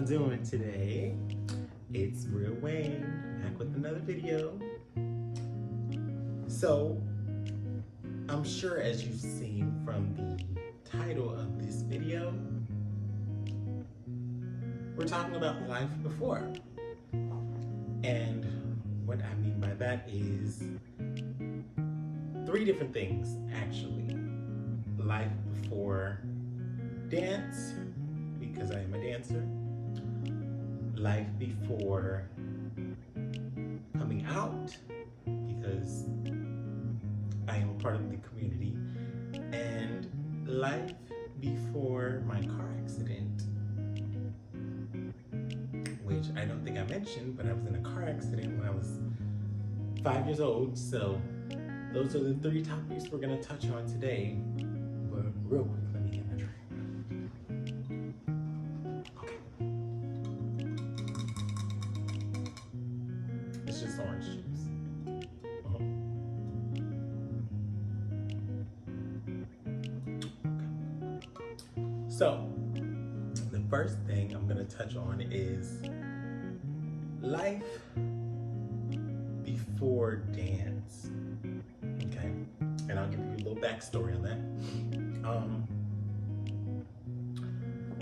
y'all doing today? It's Real Wayne back with another video. So, I'm sure as you've seen from the title of this video, we're talking about life before. And what I mean by that is 3 different things actually. Life before dance, because I am a dancer. Life before coming out, because I am a part of the community. And life before my car accident, which I don't think I mentioned, but I was in a car accident when I was 5 years old. So those are the 3 topics we're gonna touch on today. But real quick, let me get my drink. Okay. It's just orange juice. Okay. So, the first thing I'm gonna touch on is life before dance. Okay, and I'll give you a little backstory on that.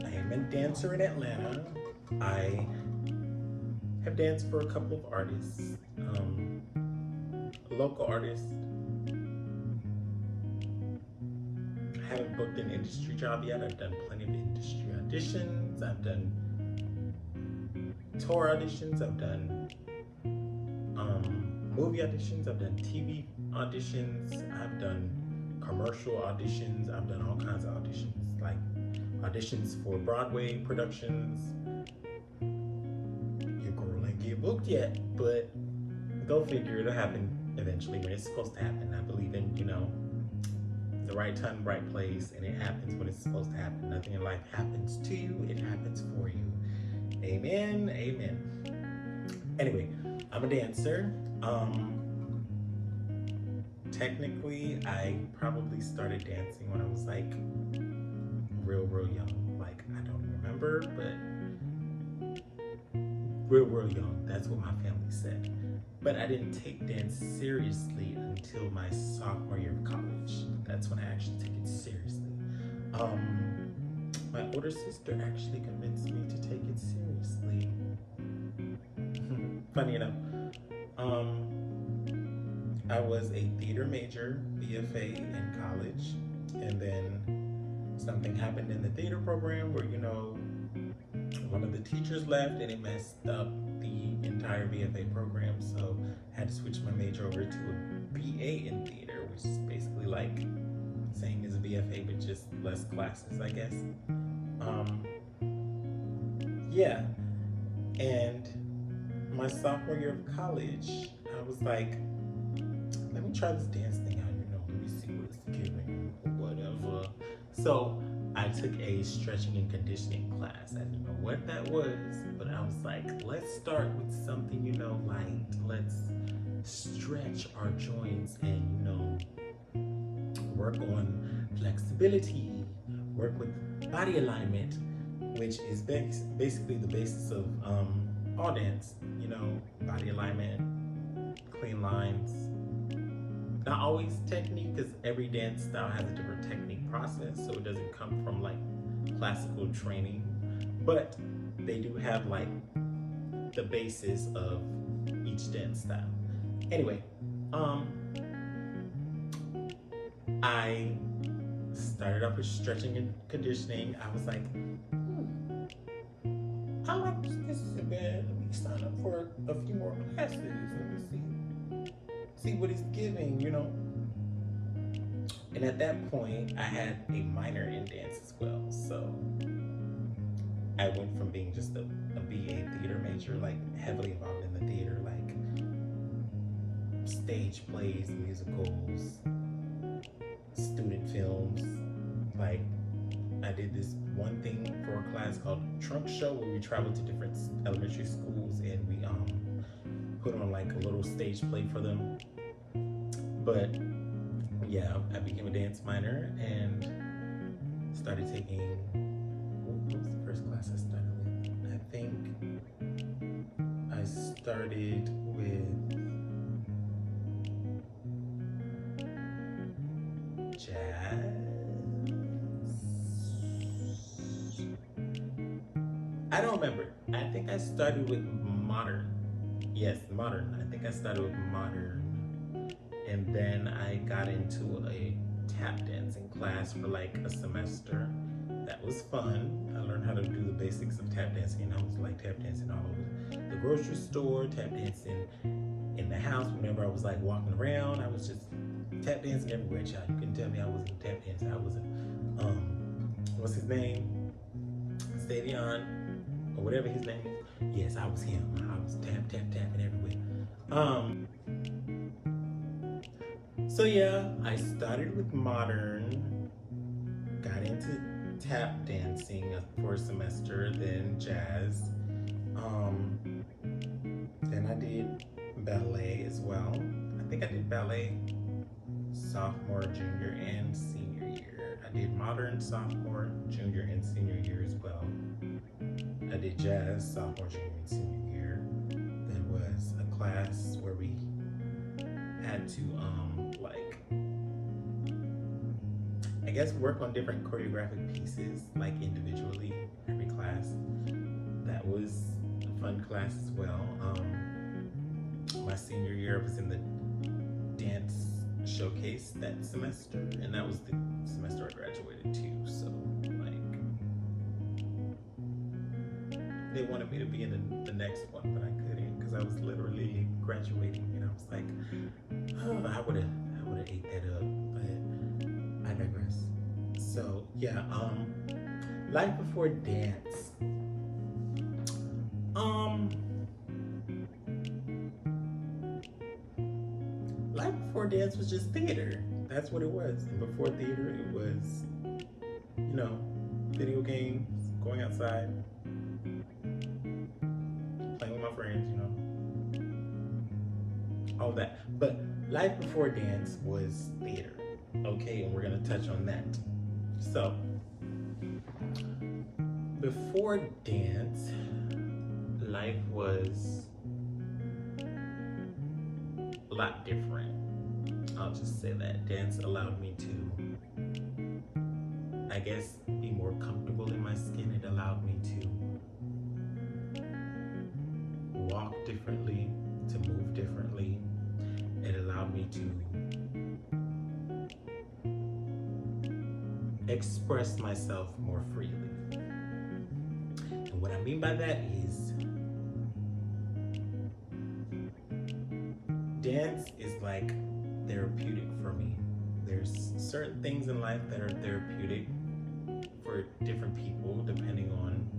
I am a dancer in Atlanta. I have danced for a couple of artists, local artists. I haven't booked an industry job yet. I've done plenty of industry auditions. I've done tour auditions. I've done movie auditions. I've done TV auditions. I've done commercial auditions. I've done all kinds of auditions, like auditions for Broadway productions. Your girl ain't get booked yet, but go figure, it'll happen eventually when it's supposed to happen. I believe in, the right time, right place, and it happens when it's supposed to happen. Nothing in life happens to you, it happens for you. Amen, amen. Anyway, I'm a dancer. Technically, I probably started dancing when I was like real young. Like, I don't remember, but real young. That's what my family said. But I didn't take dance seriously until my sophomore year of college. That's when I actually took it seriously. My older sister actually convinced me to take it seriously. Funny enough, I was a theater major, BFA in college, and then something happened in the theater program where, one of the teachers left and it messed up the entire BFA program, so I had to switch my major over to a BA in theater, which is basically like same as a BFA but just less classes, I guess. Yeah, and my sophomore year of college, I was like, let me try this dance thing out, let me see what it's giving, whatever. So I took a stretching and conditioning class. I didn't know what that was, but I was like, let's start with something, light. Let's stretch our joints and, work on flexibility, work with body alignment, which is basically the basis of all dance, body alignment, clean lines. Not always technique, because every dance style has a different technique process, so it doesn't come from like classical training, but they do have like the basis of each dance style. Anyway, I started off with stretching and conditioning. I was like, I like this is bad. Let me sign up for a few more classes. Let me see what it's giving, And at that point, I had a minor in dance as well. So I went from being just a BA theater major, like heavily involved in the theater, like stage plays, musicals, student films. Like, I did this one thing for a class called Trunk Show, where we traveled to different elementary schools and we put on like a little stage play for them. But yeah, I became a dance minor and started taking, what was the first class I started with? I think I started with jazz. I don't remember. I think I started with modern. Yes, modern. I think I started with modern. And then I got into a tap dancing class for like a semester. That was fun. I learned how to do the basics of tap dancing, and I was like tap dancing all over the grocery store, tap dancing in the house. Whenever I was like walking around, I was just tap dancing everywhere, child. You couldn't tell me I wasn't tap dancing. I wasn't, what's his name? Stadion, or whatever his name is. Yes, I was him. I was tapping everywhere. So yeah, I started with modern, got into tap dancing for a semester, then jazz. Then I did ballet as well. I think I did ballet sophomore, junior, and senior year. I did modern sophomore, junior, and senior year as well. I did jazz sophomore, junior, and senior year. There was a class where we had to I guess work on different choreographic pieces, like individually, every class. That was a fun class as well. My senior year I was in the dance showcase that semester, and that was the semester I graduated too. So like, they wanted me to be in the next one, but I couldn't because I was literally graduating, and I was like, oh, I would have ate that up, but I digress. So yeah, life before dance. Life before dance was just theater. That's what it was. And before theater, it was, video games, going outside, playing with my friends, all that. But life before dance was theater. Okay, and we're gonna touch on that. So, before dance, life was a lot different. I'll just say that. Dance allowed me to, I guess, be more comfortable in my skin. It allowed me to walk differently, to move differently. It allowed me to express myself more freely. And what I mean by that is, dance is like therapeutic for me. There's certain things in life that are therapeutic for different people depending on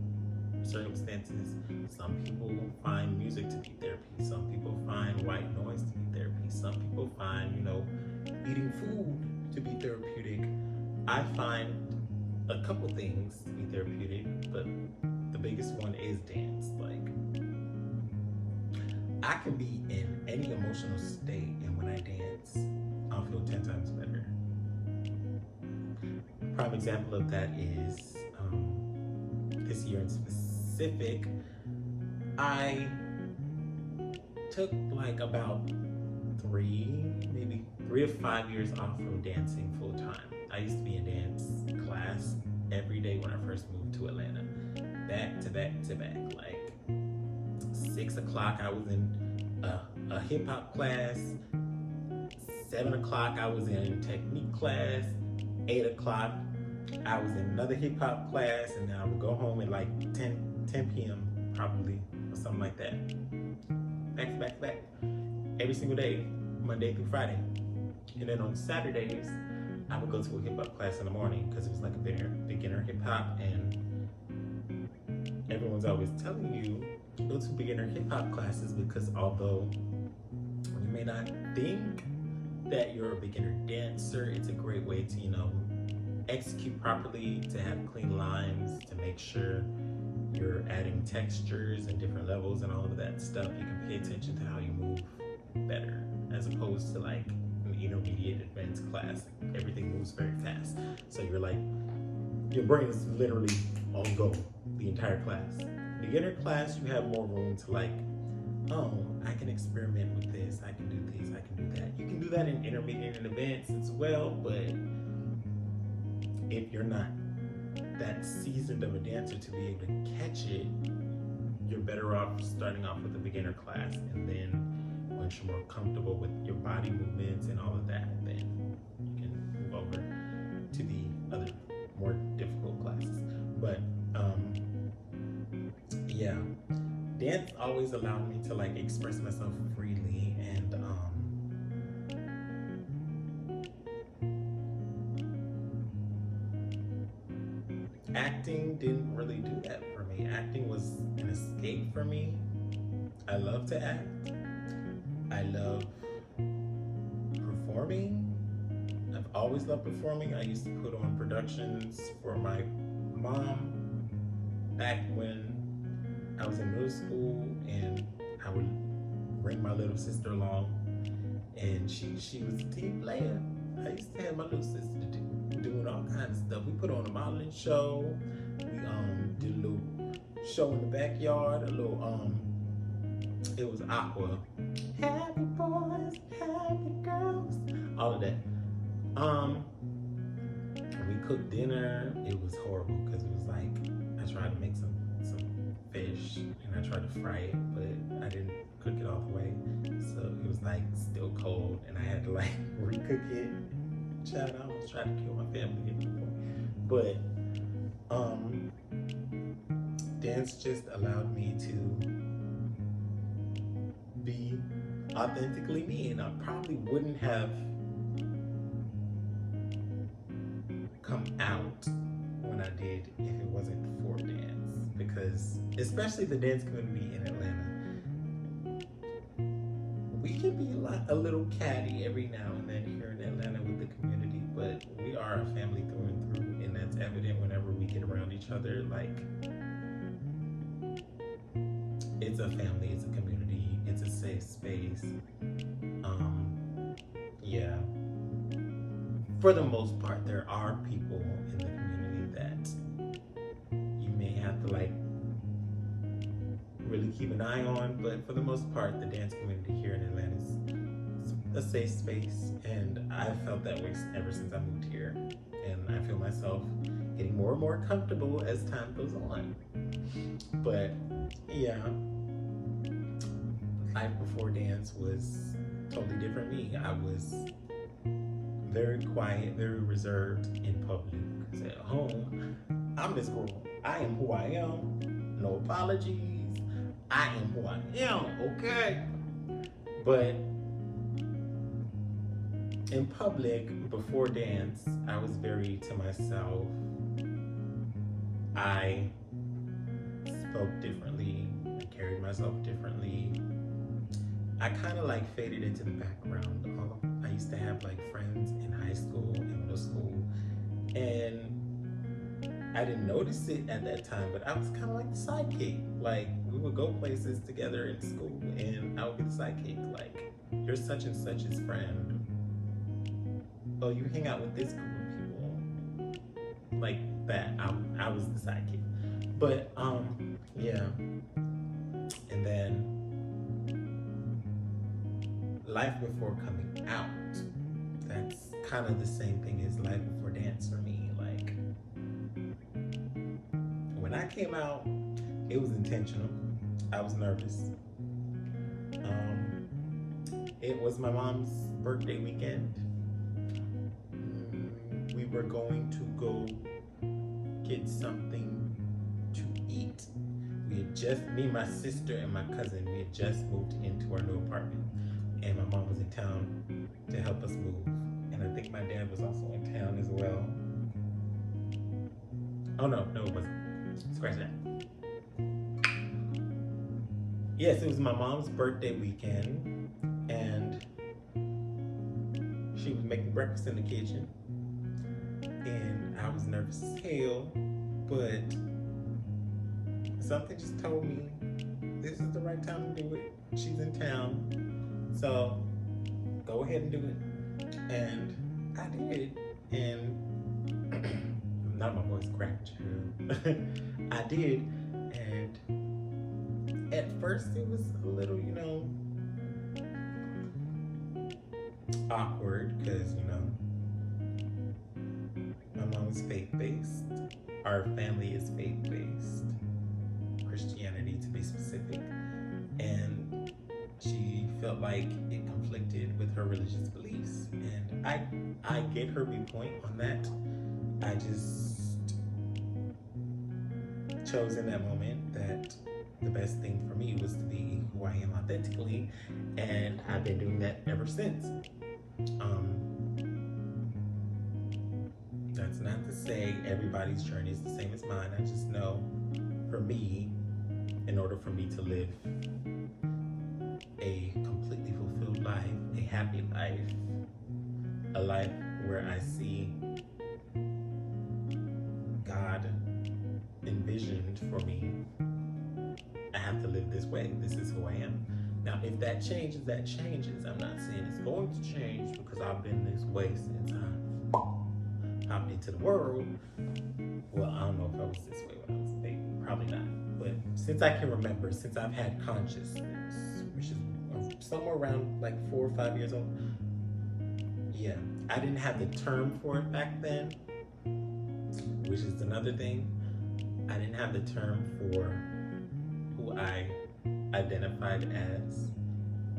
circumstances. Some people find music to be therapy. Some people find white noise to be therapy. Some people find, eating food to be therapeutic. I find a couple things to be therapeutic, but the biggest one is dance. Like, I can be in any emotional state, and when I dance, I'll feel 10 times better. Prime example of that is this year in specific, I took like about 3 to 5 years off from dancing full time. I used to be in dance class every day when I first moved to Atlanta. Back to back to back. Like 6 o'clock I was in a hip hop class. 7 o'clock I was in technique class. 8 o'clock I was in another hip hop class, and then I would go home at like 10 p.m. probably, or something like that. Back to back to back. Every single day, Monday through Friday. And then on Saturdays, I would go to a hip hop class in the morning because it was like a beginner hip hop, and everyone's always telling you go to beginner hip hop classes because although you may not think that you're a beginner dancer, it's a great way to, execute properly, to have clean lines, to make sure you're adding textures and different levels and all of that stuff. You can pay attention to how you move better, as opposed to like an intermediate advanced class. Everything moves very fast. So you're like, your brain is literally on go the entire class. Beginner class, you have more room to like, oh, I can experiment with this, I can do this, I can do that. You can do that in intermediate and advanced as well, but if you're not that seasoned of a dancer to be able to catch it, you're better off starting off with a beginner class, and then once you're more comfortable with your body movements and all of that, then you can move over to the other more difficult classes. But yeah, dance always allowed me to like express myself freely, and acting didn't really do that for me. Acting was an escape for me. I love to act. I love performing. I've always loved performing. I used to put on productions for my mom back when I was in middle school, and I would bring my little sister along, and she was a team player. I used to have my little sister doing all kinds of stuff. We put on a modeling show. We did a little show in the backyard. A little it was aqua. Happy boys, happy girls, all of that. We cooked dinner. It was horrible because it was like I tried to make some fish and I tried to fry it, but I didn't cook it all the way, so it was like still cold, and I had to like recook it. Child, I almost tried to kill my family at one point, but dance just allowed me to be authentically me, and I probably wouldn't have come out when I did if it wasn't for dance, because especially the dance community in Atlanta, we can be a little catty every now and then here in Atlanta with the community, but we are a family through and through, and that's evident whenever we get around each other. Like, it's a family, it's a community, it's a safe space. Yeah. For the most part, there are people in the community that you may have to like really keep an eye on, but for the most part, the dance community here in Atlanta is a safe space, and I've felt that way ever since I moved here, and I feel myself getting more and more comfortable as time goes on. But yeah, life before dance was totally different me. I was very quiet, very reserved in public. Because at home, I'm this girl. I am who I am. No apologies. I am who I am, okay? But in public, before dance, I was very to myself. I spoke differently. I carried myself differently. I kind of like faded into the background. I used to have like friends in high school and middle school, and I didn't notice it at that time, but I was kind of like the sidekick. Like, we would go places together in school, and I would be the sidekick. Like, you're such and such's friend. Oh, you hang out with this group of people. Like that. I was the sidekick. But yeah. And then life before coming out. That's kind of the same thing as life before dance for me. Like, when I came out, it was intentional. I was nervous. It was my mom's birthday weekend. We were going to go get something to eat. Me, my sister, and my cousin, we had just moved into our new apartment, and my mom was in town to help us move. And I think my dad was also in town as well. Oh no, it wasn't. Scratch that. Yes, it was my mom's birthday weekend, and she was making breakfast in the kitchen, and I was nervous as hell, but something just told me this is the right time to do it. She's in town, so go ahead and do it. And I did, and not my voice cracked. I did, and at first it was a little, awkward because, my mom is faith-based. Our family is faith-based. Christianity to be specific. And she felt like it conflicted with her religious beliefs. And I get her viewpoint on that. I just chose in that moment that the best thing for me was to be who I am authentically, and I've been doing that ever since. That's not to say everybody's journey is the same as mine. I just know for me, in order for me to live a completely fulfilled life, a happy life, a life where I see God envisioned for me, I have to live this way. This is who I am. Now, if that changes, that changes. I'm not saying it's going to change because I've been this way since I popped into the world. Well, I don't know if I was this way when I was a baby. Probably not. But since I can remember, since I've had consciousness, which is somewhere around like 4 or 5 years old, yeah, I didn't have the term for it back then, which is another thing. I didn't have the term for who I identified as,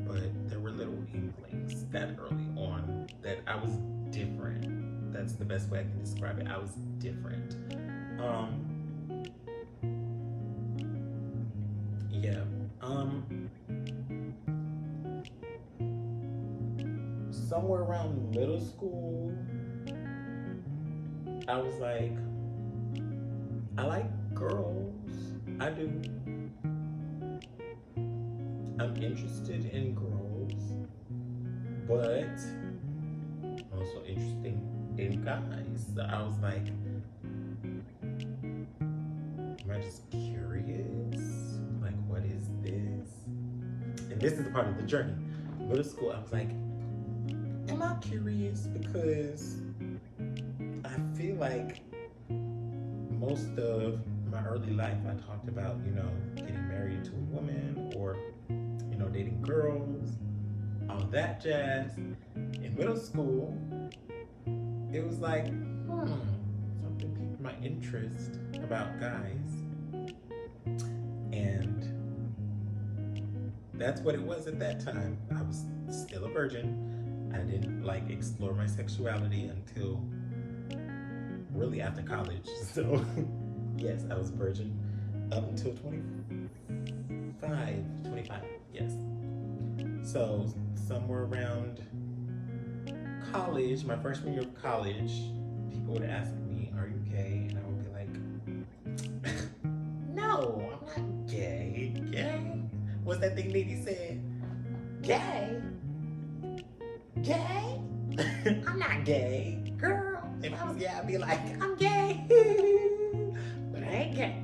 but there were little inklings that early on that I was different. That's the best way I can describe it. I was different. Yeah. Somewhere around middle school, I was like, I like girls. I do. I'm interested in girls, but I'm also interested in guys. So I was like, am I just curious? Like, what is this? And this is the part of the journey. Middle school, I was like, am I curious? Because I feel like most of my early life, I talked about, getting married to a woman or, dating girls, all that jazz. In middle school, it was like, something piqued my interest about guys. And that's what it was at that time. I was still a virgin. I didn't explore my sexuality until really after college. So yes, I was a virgin up until 25, yes. So somewhere around college, my freshman year of college, people would ask me, are you gay? And I would be like, no, I'm not gay. Gay? What's that thing Nene said? Gay? Gay? I'm not gay. Girl, if I was gay, I'd be like, I'm gay. But I ain't gay.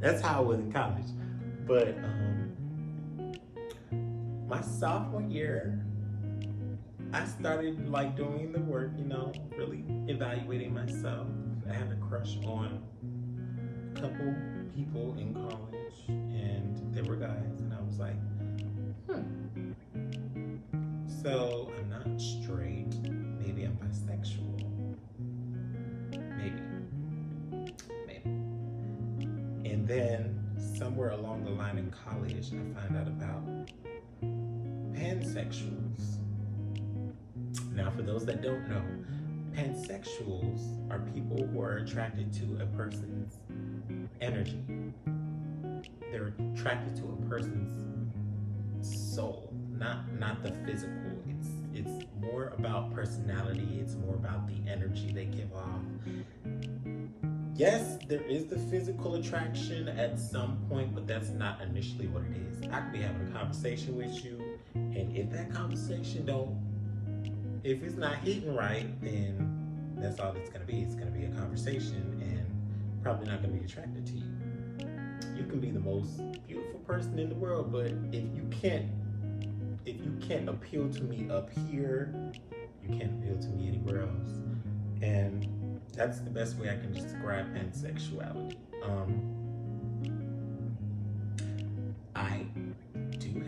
That's how I was in college. But my sophomore year, I started doing the work, really evaluating myself. I had a crush on a couple people in college, and they were guys, and I was like, So I'm not straight. Maybe I'm bisexual. Maybe. And then somewhere along the line in college, I found out about pansexuals. Now, for those that don't know, pansexuals are people who are attracted to a person's energy. They're attracted to a person's soul, not the physical. It's more about personality. It's more about the energy they give off. Yes, there is the physical attraction at some point, but that's not initially what it is. I could be having a conversation with you, and if that conversation if it's not hitting right, then that's all it's gonna be. It's gonna be a conversation, and probably not gonna be attracted to you. You can be the most beautiful person in the world, but if you can't appeal to me up here, you can't appeal to me anywhere else. And that's the best way I can describe pansexuality.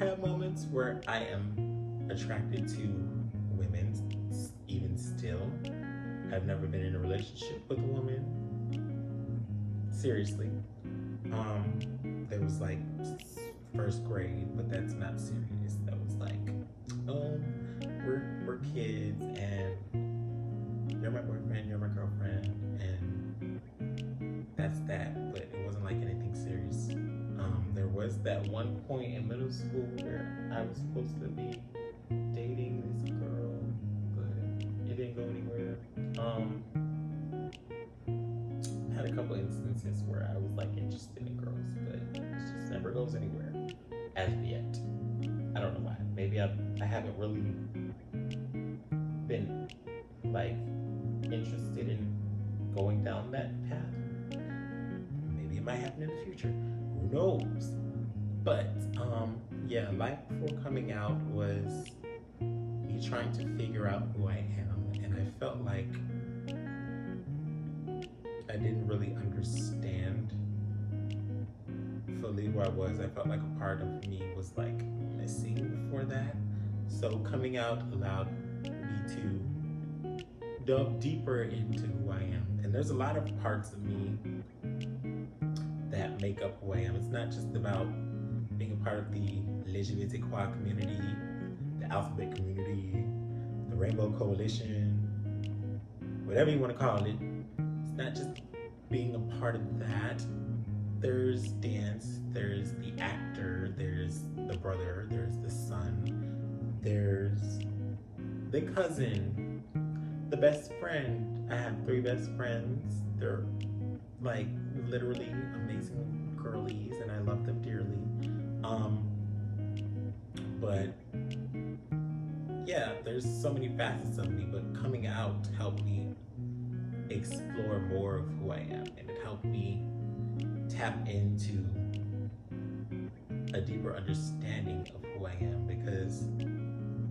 have moments where I am attracted to women, even still. I've never been in a relationship with a woman. Seriously. There was like first grade, but that's not serious. That was like, um, we're kids and you're my boyfriend, you're my girlfriend, and that's that. But it wasn't like anything serious. There was that one point in middle school where I was supposed to be dating this girl, but it didn't go anywhere. Had a couple instances where I was like interested in girls, but it just never goes anywhere as of yet. I don't know why. Maybe I haven't really been like interested in going down that path. Maybe it might happen in the future. Who knows? But yeah, life before coming out was me trying to figure out who I am, and I felt like I didn't really understand fully who I was. I felt like a part of me was like missing before that. So coming out allowed me to delve deeper into who I am. And there's a lot of parts of me that make up who I am. It's not just about being a part of the LGBTQ community, the alphabet community, the Rainbow Coalition, whatever you want to call it. It's not just being a part of that. There's dance, there's the actor, there's the brother, there's the son, there's the cousin, the best friend. I have 3 best friends. They're like literally amazing girlies and I love them dearly. But yeah, there's so many facets of me, but coming out helped me explore more of who I am, and it helped me tap into a deeper understanding of who I am, because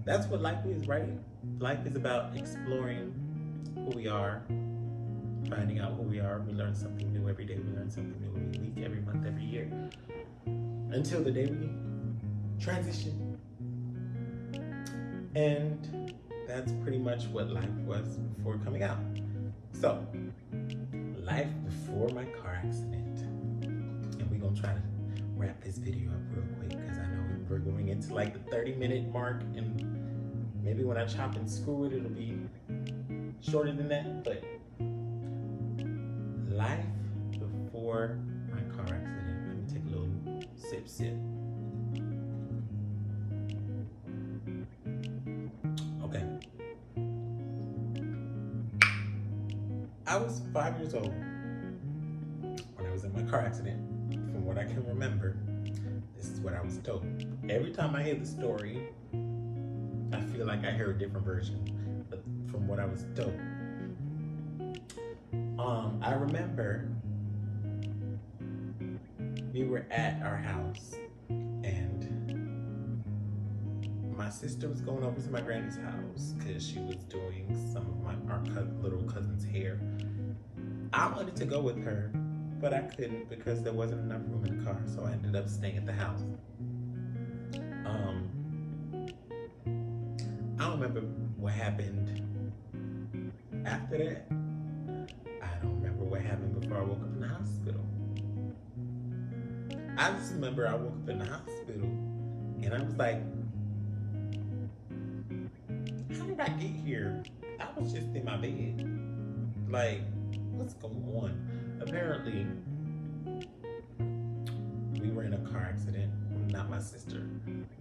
that's what life is, right? Life is about exploring who we are, finding out who we are. We learn something new every day. We learn something new every week, every month, every year, until the day we transition. And that's pretty much what life was before coming out. So, life before my car accident. And we're gonna try to wrap this video up real quick because I know we're going into like the 30-minute mark, and maybe when I chop and screw it, it'll be shorter than that. But life before my car accident. Let me take a little sip. Okay. I was 5 years old when I was in my car accident. From what I can remember, this is what I was told. Every time I hear the story, I feel like I hear a different version, but from what I was told. I remember we were at our house and my sister was going over to my granny's house because she was doing some of our little cousin's hair. I wanted to go with her, but I couldn't because there wasn't enough room in the car, so I ended up staying at the house. I don't remember what happened after that. I don't remember what happened before I woke up in the hospital. I just remember I woke up in the hospital and I was like, how did I get here? I was just in my bed. Like, what's going on? Apparently, we were in a car accident. Not my sister.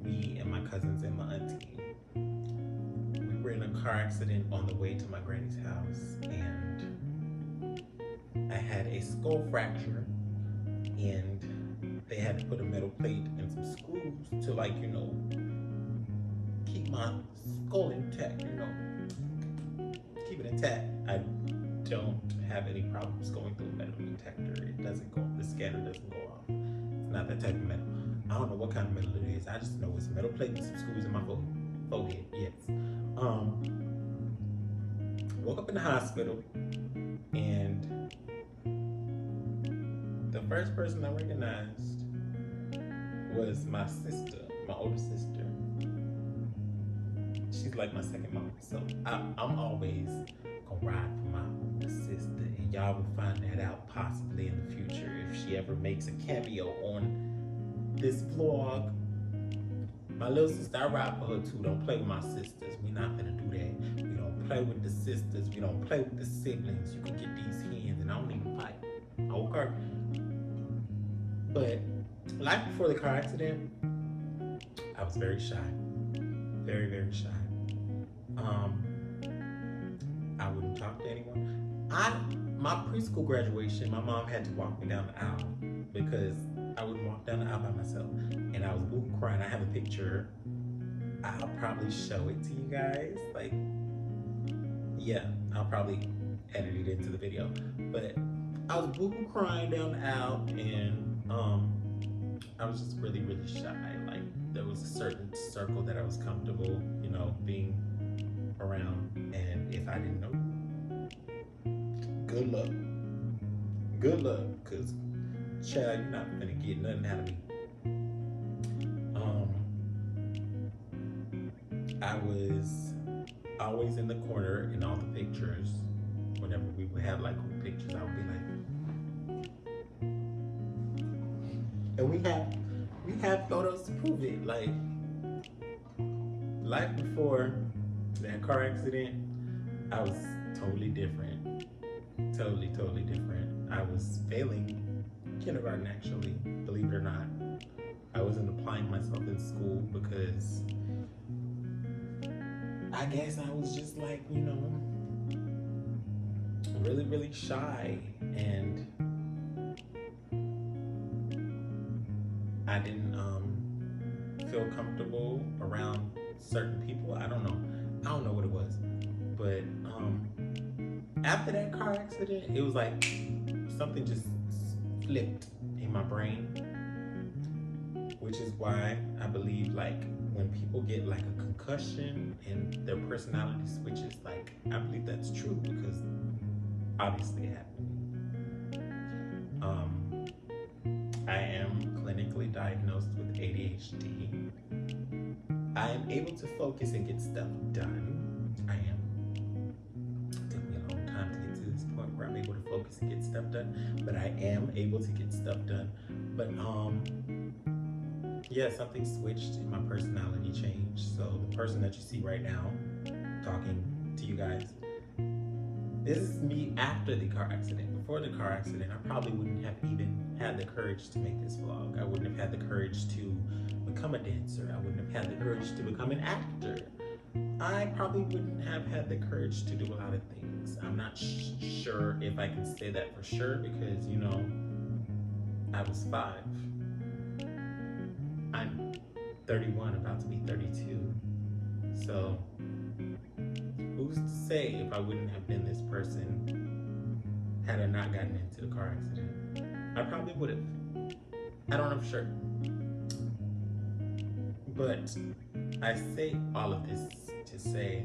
Me and my cousins and my auntie. We were in a car accident on the way to my granny's house, and I had a skull fracture, and they had to put a metal plate and some screws to, like, keep my skull intact, keep it intact. I don't have any problems going through a metal detector. It doesn't go, the scanner doesn't go off. It's not that type of metal. I don't know what kind of metal it is. I just know it's a metal plate with some screws in my forehead. Yes. Woke up in the hospital, and the first person I recognized was my sister. my older sister, she's like my second mom. So I'm always gonna ride for my older sister, and y'all will find that out possibly in the future if she ever makes a cameo on this vlog. My little sister, I ride for her too. Don't play with my sisters. We're not gonna do that. We don't play with the sisters. We don't play with the siblings. You can get these hands, and I don't even fight. Okay. But life before the car accident, I was very shy. Very, very shy. I wouldn't talk to anyone. My preschool graduation, my mom had to walk me down the aisle because I wouldn't walk down the aisle by myself. And I was boo crying. I have a picture. I'll probably show it to you guys. Like, yeah, I'll probably edit it into the video. But I was boo crying down the aisle, and I was just really, really shy. Like, there was a certain circle that I was comfortable, being around. And if I didn't know, good luck. Good luck, because child, you're not gonna get nothing out of me. I was always in the corner in all the pictures. Whenever we would have like group pictures, I would be like, and we have photos to prove it. Like, life before that car accident, I was totally different. Totally, totally different. I was failing kindergarten, actually, believe it or not. I wasn't applying myself in school because I guess I was just like, really, really shy, and I didn't feel comfortable around certain people. I don't know what it was, but after that car accident, it was like something just flipped in my brain, which is why I believe, like, when people get like a concussion and their personality switches, like, I believe that's true because obviously it happened to me. I am clinically diagnosed with ADHD. I am able to focus and get stuff done. I am. It took me a long time to get to this point where I'm able to focus and get stuff done, but I am able to get stuff done. But yeah, something switched and my personality changed. So the person that you see right now talking to you guys, this is me after the car accident. Before the car accident, I probably wouldn't have even had the courage to make this vlog. I wouldn't have had the courage to become a dancer. I wouldn't have had the courage to become an actor. I probably wouldn't have had the courage to do a lot of things. I'm not sure if I can say that for sure because, I was 5. I'm 31, about to be 32. So who's to say if I wouldn't have been this person had I not gotten into the car accident? I probably would have. I don't know for sure. But I say all of this to say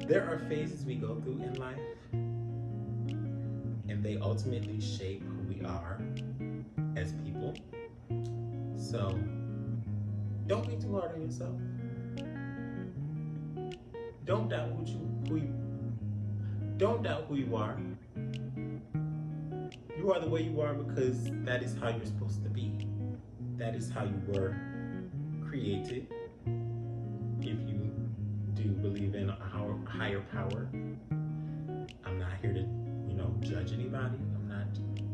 there are phases we go through in life, and they ultimately shape who we are as people. So don't be too hard on yourself. Don't doubt don't doubt who you are. You are the way you are because that is how you're supposed to be. That is how you were created. If you do believe in a higher power, I'm not here to, judge anybody. I'm not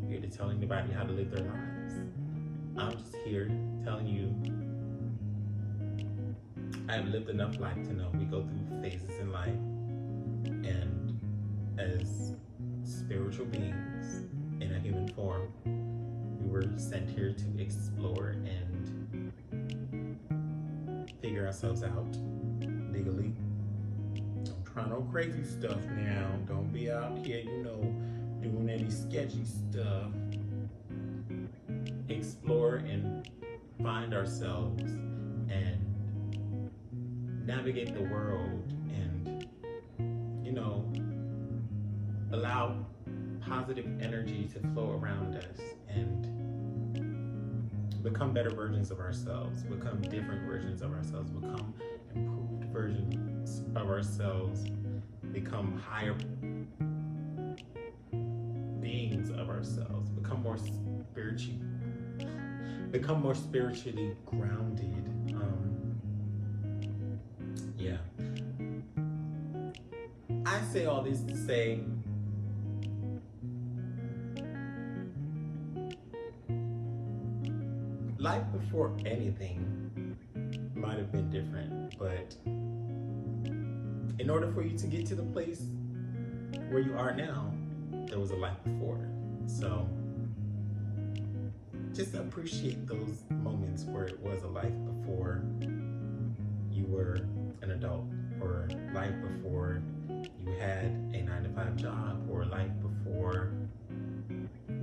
here to tell anybody how to live their lives. I'm just here telling you I have lived enough life to know we go through phases in life, and as spiritual beings in a human form, we were sent here to explore and figure ourselves out legally. Don't try no crazy stuff now. Don't be out here, doing any sketchy stuff. Explore and find ourselves and navigate the world and, allow positive energy to flow around us and become better versions of ourselves, become different versions of ourselves, become improved versions of ourselves, become higher beings of ourselves, become more spiritually grounded. Yeah. I say all this to say life before anything might have been different, but in order for you to get to the place where you are now, there was a life before. So just appreciate those moments where it was a life before you were an adult, or life before you had a 9-to-5 job, or life before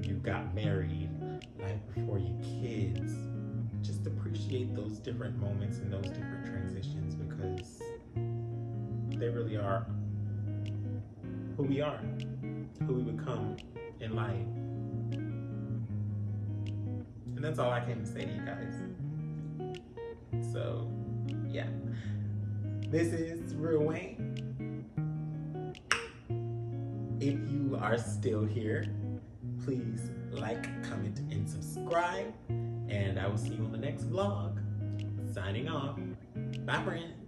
you got married, life before you kids. Just appreciate those different moments and those different transitions, because they really are who we are, who we become in life. And that's all I came to say to you guys. So, yeah. This is Real Wayne. If you are still here, please like, comment, and subscribe. And I will see you on the next vlog. Signing off. Bye, friends.